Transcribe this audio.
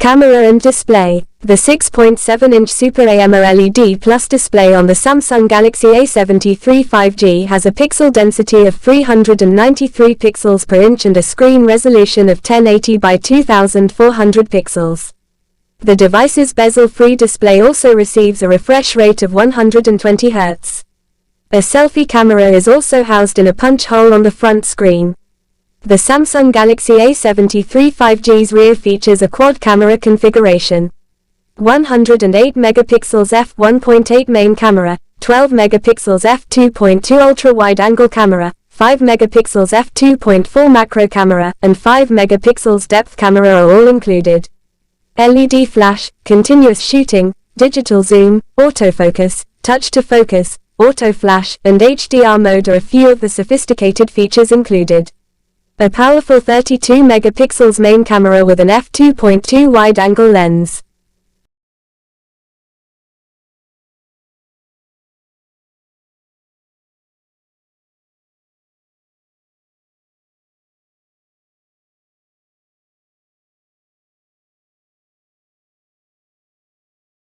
Camera and display. The 6.7-inch Super AMOLED Plus display on the Samsung Galaxy A73 5G has a pixel density of 393 pixels per inch and a screen resolution of 1080 by 2400 pixels. The device's bezel-free display also receives a refresh rate of 120 Hz. A selfie camera is also housed in a punch hole on the front screen. The Samsung Galaxy A73 5G's rear features a quad camera configuration. 108 megapixels f1.8 main camera, 12 megapixels f2.2 ultra-wide-angle camera, 5 megapixels f2.4 macro camera, and 5 megapixels depth camera are all included. LED flash, continuous shooting, digital zoom, autofocus, touch to focus, auto flash, and HDR mode are a few of the sophisticated features included. A powerful 32 megapixels main camera with an f2.2 wide-angle lens.